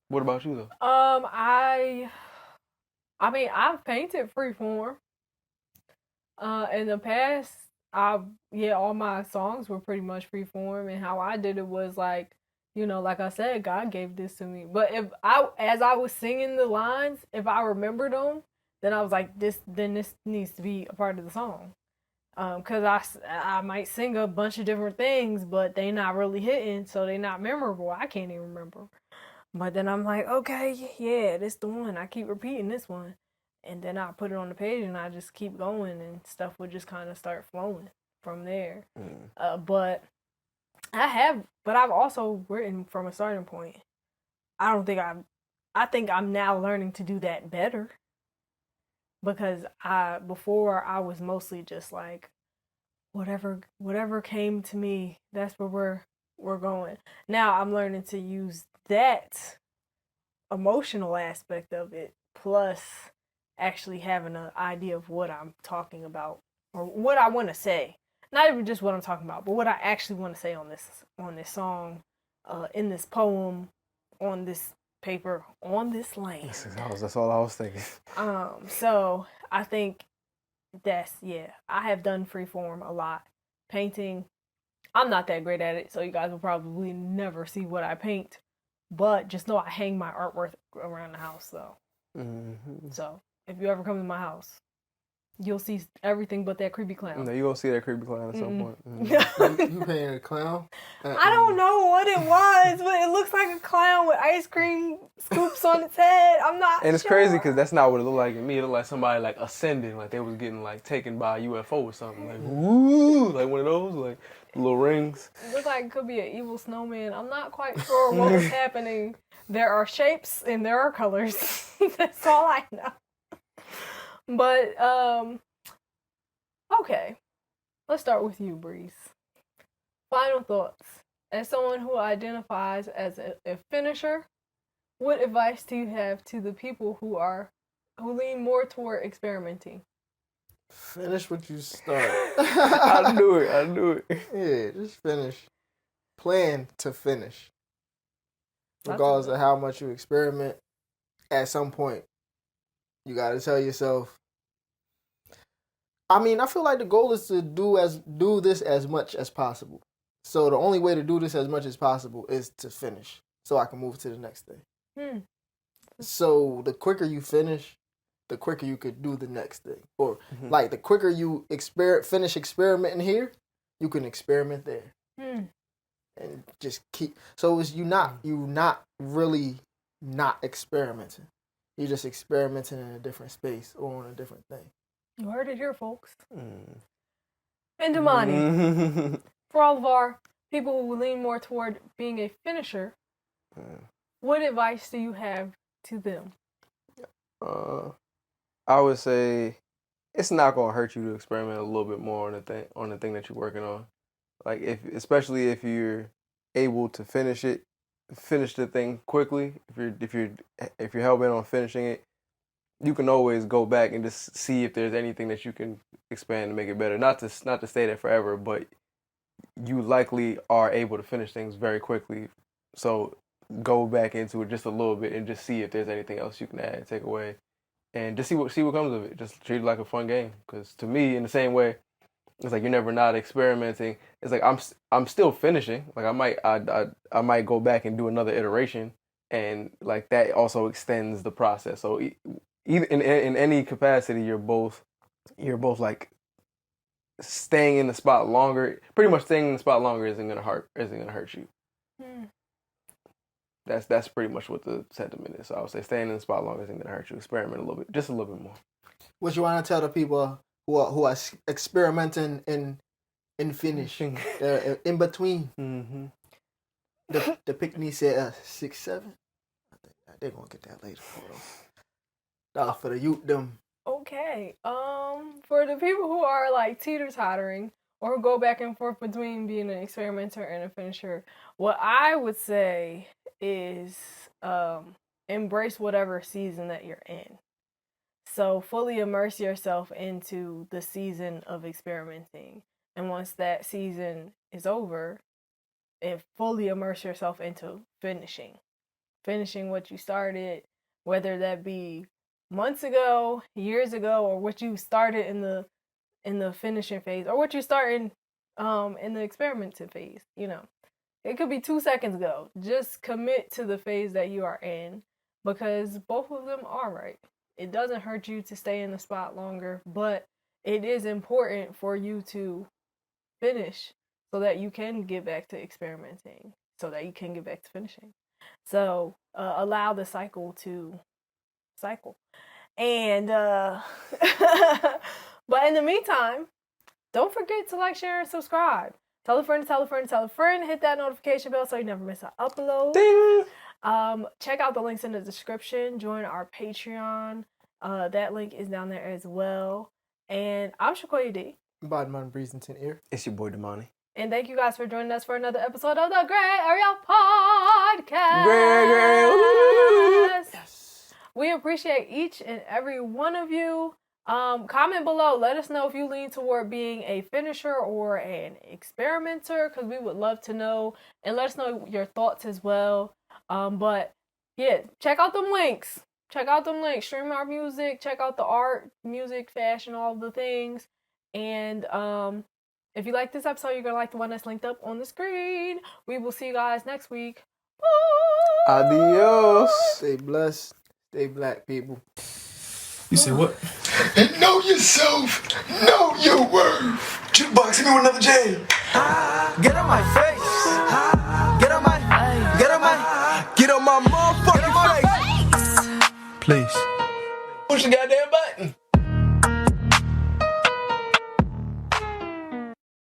What about you though? I mean, I've painted freeform. In the past, all my songs were pretty much freeform, and how I did it was like, like I said, God gave this to me. But as I was singing the lines, if I remembered them, then I was like, this needs to be a part of the song. Cause I might sing a bunch of different things, but they not really hitting, so they not memorable. I can't even remember. But then I'm like, okay, yeah, this the one. I keep repeating this one. And then I put it on the page and I just keep going and stuff would just kind of start flowing from there. But I've also written from a starting point. I think I'm now learning to do that better. Because before I was mostly just like, whatever came to me, that's where we're going. Now I'm learning to use that emotional aspect of it plus actually having an idea of what I'm talking about or what I want to say. Not even just what I'm talking about, but what I actually want to say on this song, in this poem, on this paper, on this land. That's all I was thinking. So I think I have done freeform a lot. Painting, I'm not that great at it, so you guys will probably never see what I paint. But just know I hang my artwork around the house, though. Mm-hmm. So if you ever come to my house, you'll see everything but that creepy clown. No, you're going to see that creepy clown at some point. Mm-hmm. You painted a clown? I don't know what it was, but it looks like a clown with ice cream scoops on its head. I'm not And it's sure. crazy because that's not what it looked like to me. It looked like somebody like ascending, like they was getting like taken by a UFO or something. Like, woo! Like one of those, like little rings. It looked like it could be an evil snowman. I'm not quite sure what was happening. There are shapes and there are colors. That's all I know. But, okay. Let's start with you, Breeze. Final thoughts. As someone who identifies as a finisher, what advice do you have to the people who lean more toward experimenting? Finish what you start. I knew it. Yeah, just finish. Plan to finish. Regardless of how much you experiment, at some point, you got to tell yourself. I mean, I feel like the goal is to do this as much as possible. So the only way to do this as much as possible is to finish, so I can move to the next thing. So the quicker you finish, the quicker you could do the next thing. Or like the quicker you finish experimenting here, you can experiment there. And just keep. So it's you not really not experimenting. You're just experimenting in a different space or on a different thing. You heard it here, folks. And Damani, for all of our people who lean more toward being a finisher, what advice do you have to them? I would say it's not gonna hurt you to experiment a little bit more on the thing that you're working on. Like especially if you're able to finish the thing quickly. If you're hell bent on finishing it, you can always go back and just see if there's anything that you can expand to make it better. Not to stay there forever, but you likely are able to finish things very quickly. So go back into it just a little bit and just see if there's anything else you can add, take away, and just see what comes of it. Just treat it like a fun game. Because to me, in the same way, it's like you're never not experimenting. It's like I'm still finishing. Like I might go back and do another iteration, and like that also extends the process. So even in any capacity, you're both like staying in the spot longer. Pretty much staying in the spot longer isn't gonna hurt you. That's pretty much what the sentiment is. So I would say staying in the spot longer isn't gonna hurt you. Experiment a little bit, just a little bit more. What you want to tell the people who are experimenting in and finish. They're in between. Mm-hmm. The pick-me said 6, 7. I think they're gonna get that later. Hold on. For the youth, them. Okay. For the people who are like teeter-tottering or go back and forth between being an experimenter and a finisher, what I would say is embrace whatever season that you're in. So fully immerse yourself into the season of experimenting. And once that season is over, and fully immerse yourself into finishing what you started, whether that be months ago, years ago, or what you started in the finishing phase, or what you started in the experimenting phase. You know, it could be 2 seconds ago. Just commit to the phase that you are in, because both of them are right. It doesn't hurt you to stay in the spot longer, but it is important for you to finish so that you can get back to experimenting, so that you can get back to finishing. So allow the cycle to cycle. And but in the meantime, don't forget to like, share, and subscribe. Tell a friend, tell a friend, tell a friend. Hit that notification bell so you never miss an upload. Ding. Check out the links in the description. Join our Patreon. That link is down there as well. And I'm Shakoya D. Bodman Breezenton ear. It's your boy Damani. And thank you guys for joining us for another episode of the Grae Area Podcast. Grae. Yes. We appreciate each and every one of you. Comment below. Let us know if you lean toward being a finisher or an experimenter, because we would love to know. And let us know your thoughts as well. But yeah, check out them links. Stream our music. Check out the art, music, fashion, all the things. And if you like this episode, you're going to like the one that's linked up on the screen. We will see you guys next week. Bye. Adios. Stay blessed. Stay black, people. You say what? And know yourself. Know your worth. Jukebox, hit me with another jam. Get on my face. Get on my motherfucking face. Please. Push the goddamn button.